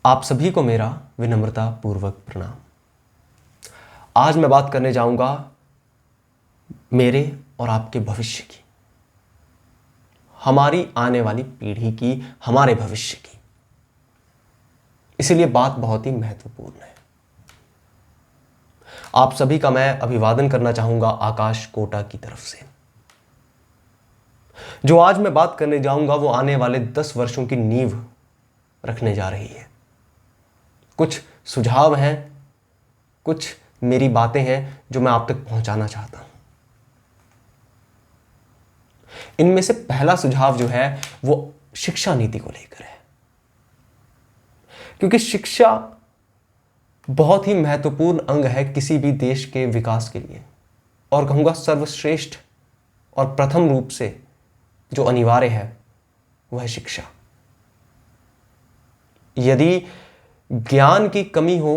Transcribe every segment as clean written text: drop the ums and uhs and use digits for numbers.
आप सभी को मेरा विनम्रता पूर्वक प्रणाम। आज मैं बात करने जाऊंगा मेरे और आपके भविष्य की, हमारी आने वाली पीढ़ी की, हमारे भविष्य की। इसलिए बात बहुत ही महत्वपूर्ण है। आप सभी का मैं अभिवादन करना चाहूंगा आकाश कोटा की तरफ से। जो आज मैं बात करने जाऊंगा वो आने वाले 10 वर्षों की नींव रखने जा रही है। कुछ सुझाव हैं, कुछ मेरी बातें हैं जो मैं आप तक पहुंचाना चाहता हूं। इनमें से पहला सुझाव जो है वो शिक्षा नीति को लेकर है, क्योंकि शिक्षा बहुत ही महत्वपूर्ण अंग है किसी भी देश के विकास के लिए, और कहूंगा सर्वश्रेष्ठ और प्रथम रूप से जो अनिवार्य है वह है शिक्षा। यदि ज्ञान की कमी हो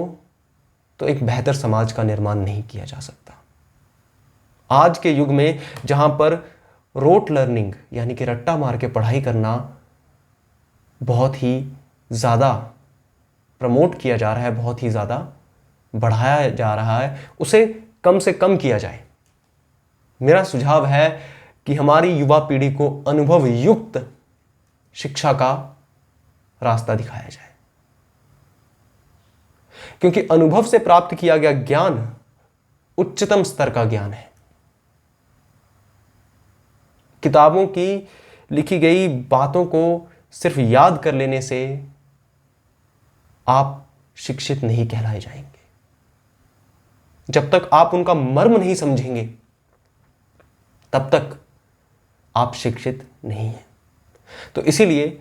तो एक बेहतर समाज का निर्माण नहीं किया जा सकता। आज के युग में जहां पर रोट लर्निंग यानी कि रट्टा मार के पढ़ाई करना बहुत ही ज़्यादा प्रमोट किया जा रहा है, बहुत ही ज़्यादा बढ़ाया जा रहा है, उसे कम से कम किया जाए। मेरा सुझाव है कि हमारी युवा पीढ़ी को अनुभव युक्त शिक्षा का रास्ता दिखाया जाए, क्योंकि अनुभव से प्राप्त किया गया ज्ञान उच्चतम स्तर का ज्ञान है। किताबों की लिखी गई बातों को सिर्फ याद कर लेने से आप शिक्षित नहीं कहलाए जाएंगे। जब तक आप उनका मर्म नहीं समझेंगे तब तक आप शिक्षित नहीं हैं। तो इसीलिए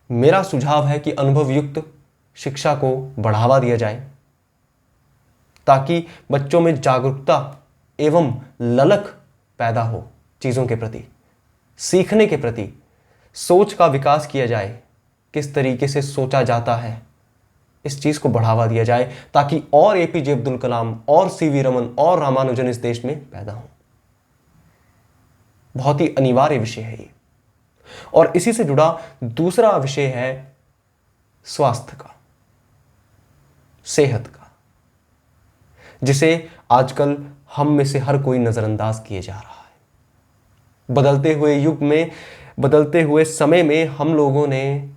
मेरा सुझाव है कि अनुभव युक्त शिक्षा को बढ़ावा दिया जाए, ताकि बच्चों में जागरूकता एवं ललक पैदा हो चीज़ों के प्रति, सीखने के प्रति, सोच का विकास किया जाए, किस तरीके से सोचा जाता है इस चीज़ को बढ़ावा दिया जाए, ताकि और एपीजे अब्दुल कलाम और सीवी रमन और रामानुजन इस देश में पैदा हों। बहुत ही अनिवार्य विषय है ये। और इसी से जुड़ा दूसरा विषय है स्वास्थ्य का, सेहत का, जिसे आजकल हम में से हर कोई नजरअंदाज किए जा रहा है। बदलते हुए युग में, बदलते हुए समय में हम लोगों ने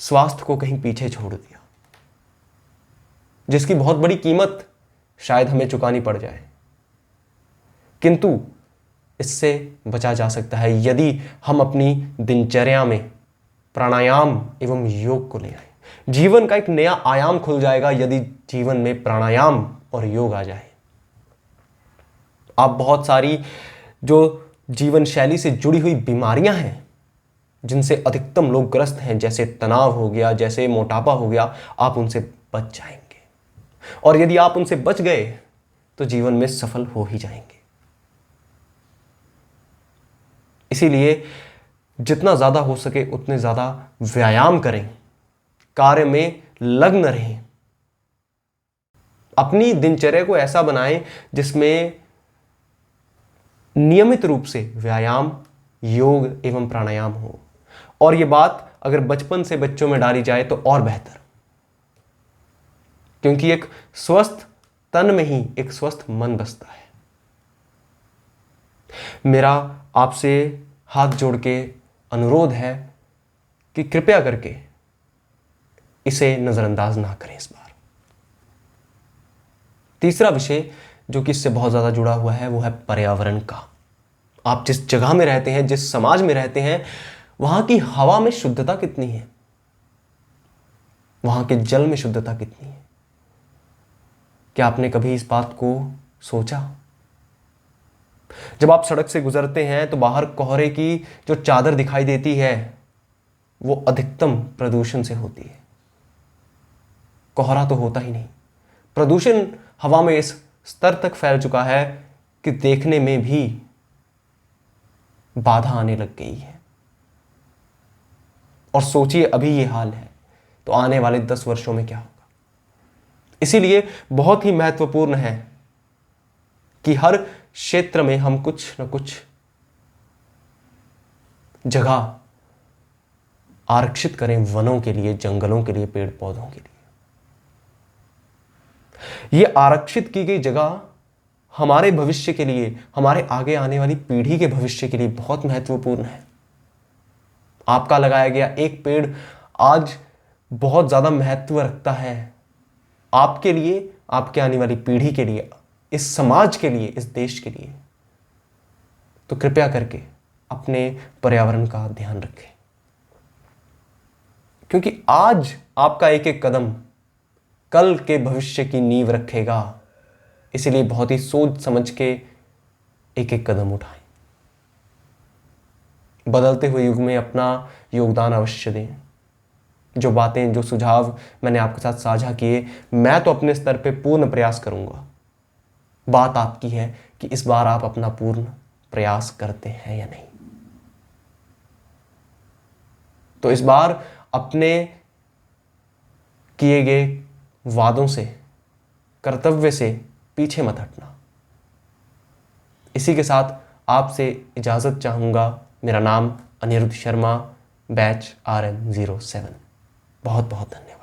स्वास्थ्य को कहीं पीछे छोड़ दिया, जिसकी बहुत बड़ी कीमत शायद हमें चुकानी पड़ जाए, किंतु इससे बचा जा सकता है यदि हम अपनी दिनचर्या में प्राणायाम एवं योग को ले आए। जीवन का एक नया आयाम खुल जाएगा यदि जीवन में प्राणायाम और योग आ जाए। आप बहुत सारी जो जीवन शैली से जुड़ी हुई बीमारियां हैं जिनसे अधिकतम लोग ग्रस्त हैं, जैसे तनाव हो गया, जैसे मोटापा हो गया, आप उनसे बच जाएंगे। और यदि आप उनसे बच गए तो जीवन में सफल हो ही जाएंगे। इसीलिए जितना ज़्यादा हो सके उतने ज़्यादा व्यायाम करें, कार्य में लग्न रहें, अपनी दिनचर्या को ऐसा बनाएं जिसमें नियमित रूप से व्यायाम, योग एवं प्राणायाम हो। और यह बात अगर बचपन से बच्चों में डाली जाए तो और बेहतर, क्योंकि एक स्वस्थ तन में ही एक स्वस्थ मन बसता है। मेरा आपसे हाथ जोड़ के अनुरोध है कि कृपया करके इसे नजरअंदाज ना करें इस बार। तीसरा विषय जो कि इससे बहुत ज्यादा जुड़ा हुआ है वो है पर्यावरण का। आप जिस जगह में रहते हैं, जिस समाज में रहते हैं, वहां की हवा में शुद्धता कितनी है, वहां के जल में शुद्धता कितनी है? क्या आपने कभी इस बात को सोचा? जब आप सड़क से गुजरते हैं तो बाहर कोहरे की जो चादर दिखाई देती है वो अधिकतम प्रदूषण से होती है। कोहरा तो होता ही नहीं, प्रदूषण हवा में इस स्तर तक फैल चुका है कि देखने में भी बाधा आने लग गई है। और सोचिए अभी ये हाल है तो आने वाले 10 वर्षों में क्या होगा। इसीलिए बहुत ही महत्वपूर्ण है कि हर क्षेत्र में हम कुछ न कुछ जगह आरक्षित करें वनों के लिए, जंगलों के लिए, पेड़ पौधों के लिए। ये आरक्षित की गई जगह हमारे भविष्य के लिए, हमारे आगे आने वाली पीढ़ी के भविष्य के लिए बहुत महत्वपूर्ण है। आपका लगाया गया एक पेड़ आज बहुत ज्यादा महत्व रखता है आपके लिए, आपके आने वाली पीढ़ी के लिए, इस समाज के लिए, इस देश के लिए। तो कृपया करके अपने पर्यावरण का ध्यान रखें, क्योंकि आज आपका एक एक कदम कल के भविष्य की नींव रखेगा। इसलिए बहुत ही सोच समझ के एक एक कदम उठाएं। बदलते हुए युग में अपना योगदान अवश्य दें। जो बातें, जो सुझाव मैंने आपके साथ साझा किए, मैं तो अपने स्तर पे पूर्ण प्रयास करूंगा। बात आपकी है कि इस बार आप अपना पूर्ण प्रयास करते हैं या नहीं। तो इस बार अपने किए गए वादों से, कर्तव्य से पीछे मत हटना। इसी के साथ आपसे इजाजत चाहूंगा। मेरा नाम अनिरुद्ध शर्मा, बैच RM07। बहुत बहुत धन्यवाद।